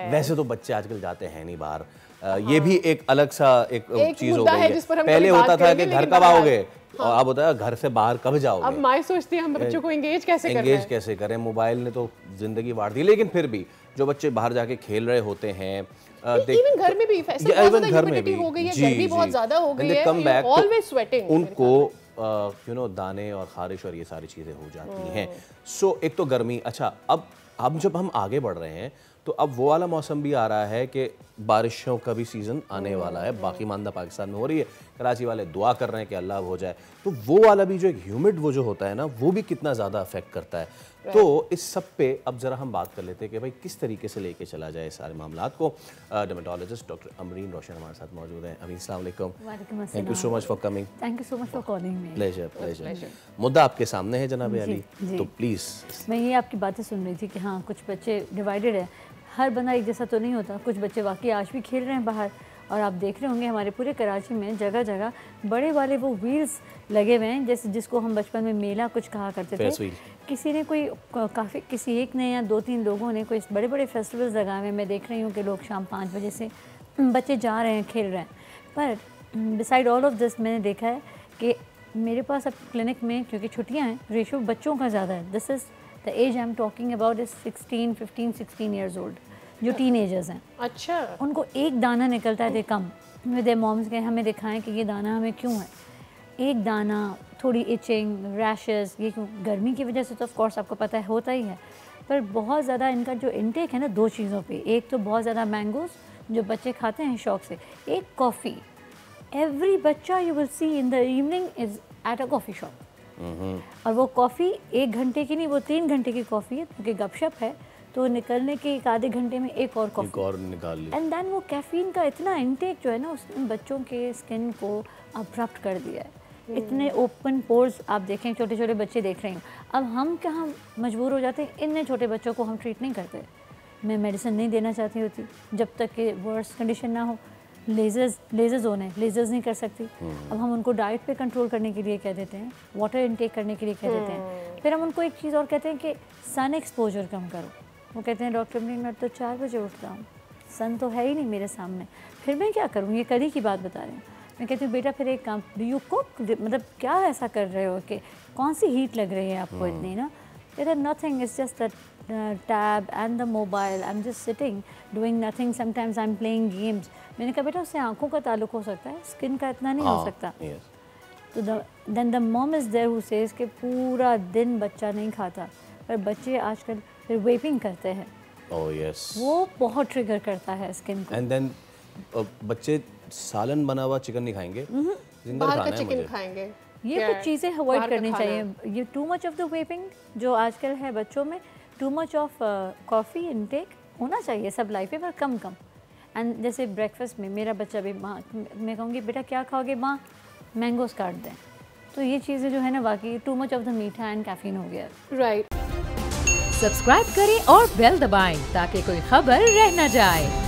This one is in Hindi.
वैसे तो बच्चे आजकल जाते हैं नहीं बाहर, ये भी एक अलग सा एक चीज हो गई है। पहले होता था कि घर कब आओगे, और अब होता है घर से बाहर कब जाओगे। अब माँ सोचती है हम बच्चों को एंगेज कैसे करें। मोबाइल ने तो जिंदगी बांट दी, लेकिन फिर भी जो बच्चे बाहर जाके खेल रहे होते हैं, इवन घर में भी हो गई है, गर्मी बहुत ज्यादा हो गई है, ऑलवेज स्वेटिंग, उनको यू नो दाने और खारिश और ये सारी चीजें हो जाती हैं। सो एक तो गर्मी, अच्छा अब जब हम आगे बढ़ रहे हैं तो अब वो वाला मौसम भी आ रहा है कि बारिशों का भी सीज़न आने वाला है। बाकी मानदा पाकिस्तान में हो रही है, कराची वाले दुआ कर रहे हैं कि अल्लाह हो जाए, तो वो वाला भी जो एक ह्यूमिड वो जो होता है ना, वो भी कितना ज़्यादा अफेक्ट करता है। तो इस सब पे अब ज़रा हम बात कर लेते हैं कि भाई किस तरीके से लेके चला जाए सारे मामलात को। डर्मेटोलॉजिस्ट डॉक्टर अमरीन रोशन हमारे साथ मौजूद हैं। अमरीन अस्सलाम वालेकुम, thank you so much for coming. Thank you so much for calling me. Pleasure. मुद्दा आपके सामने है जनाब अली, तो प्लीज़। मैं ये आपकी बातें सुन रही थी कि हाँ कुछ बच्चे डिवाइडेड है, हर बंदा एक जैसा तो नहीं होता। कुछ बच्चे वाकई आज भी खेल रहे हैं बाहर, और आप देख रहे होंगे हमारे पूरे कराची में जगह जगह बड़े वाले वो व्हील्स लगे हुए हैं, जैसे जिसको हम बचपन में मेला कुछ कहा करते थे। किसी ने कोई काफ़ी किसी एक ने या 2-3 लोगों ने कोई बड़े बड़े फेस्टिवल्स लगाए हुए। मैं देख रही हूँ कि लोग शाम 5 बजे से बच्चे जा रहे हैं, खेल रहे हैं। पर बिसाइड ऑल ऑफ दिस मैंने देखा है कि मेरे पास अब क्लिनिक में, क्योंकि छुट्टियाँ हैं, रेशो बच्चों का ज़्यादा है। This is the age I am talking about is 15-16 years old, जो टीनेजर्स हैं। अच्छा, उनको एक दाना निकलता है, they come with their moms के हमें दिखाएं कि ये दाना हमें क्यों है। एक दाना, थोड़ी इचिंग, रैशेस, ये क्यों? गर्मी की वजह से तो ऑफ कोर्स आपको पता है होता ही है। पर बहुत ज़्यादा इनका जो इंटेक है ना, 2 चीज़ों पे, एक तो बहुत ज़्यादा मैंगोज़ जो बच्चे खाते हैं शौक से, एक कॉफ़ी। एवरी बच्चा you will see in the evening is at a coffee shop, और वो कॉफ़ी 1 घंटे की नहीं, वो 3 घंटे की कॉफ़ी है, क्योंकि गपशप है। तो निकलने के 1 आधे घंटे में एक और कॉफ़ी और निकाल ली। एंड देन वो कैफ़ीन का इतना इंटेक जो है ना, उसने बच्चों के स्किन को अब्रप्ट कर दिया है। इतने ओपन पोर्स आप देखें, छोटे छोटे बच्चे देख रहे हैं। अब हम कहाँ मजबूर हो जाते हैं, इतने छोटे बच्चों को हम ट्रीट नहीं करते। मैं मेडिसिन नहीं देना चाहती होती जब तक कि वर्स्ट कंडीशन ना हो। लेज़र जोन है, लेज़र्स नहीं कर सकती। अब हम उनको डाइट पे कंट्रोल करने के लिए कह देते हैं, वाटर इनटेक करने के लिए कह देते हैं। फिर हम उनको एक चीज़ और कहते हैं कि सन एक्सपोजर कम करो। वो कहते हैं डॉक्टर मैं तो 4 बजे उठता हूँ, सन तो है ही नहीं मेरे सामने, फिर मैं क्या करूँ? ये कल ही की बात बता रही हूँ। मैं कहती हूँ बेटा फिर एक काम, डू यू कुक, मतलब क्या ऐसा कर रहे हो कि कौन सी हीट लग रही है आपको इतनी ना? कहते nothing, it's just that tab and the mobile, I am just sitting doing nothing, sometimes I am playing games. मैंने कहा बेटा उससे आंखों का ताल्लुक हो सकता है, स्किन का इतना नहीं हो सकता। तो then the mom is there who says कि पूरा दिन बच्चा नहीं खाता, पर बच्चे आजकल फिर वेपिंग करते हैं। ओह यस, वो बहुत ट्रिगर करता है स्किन को। एंड देन बच्चे सालन बना हुआ चिकन नहीं खाएंगे, बाहर का चिकन खाएंगे। ये कुछ चीज़ें अवॉइड करनी चाहिए। ये too much of the vaping जो आजकल है बच्चों में, too much of coffee intake होना चाहिए सब लाइफ में, पर कम कम। एंड जैसे ब्रेकफास्ट में मेरा बच्चा भी, माँ मैं कहूँगी बेटा क्या खाओगे? माँ मैंगोज़ काट दें। तो ये चीज़ें जो है ना, वाकई टू मच ऑफ द मीठा एंड कैफीन हो गया। राइट। सब्सक्राइब करें और बेल दबाएं ताकि कोई खबर रह न जाए।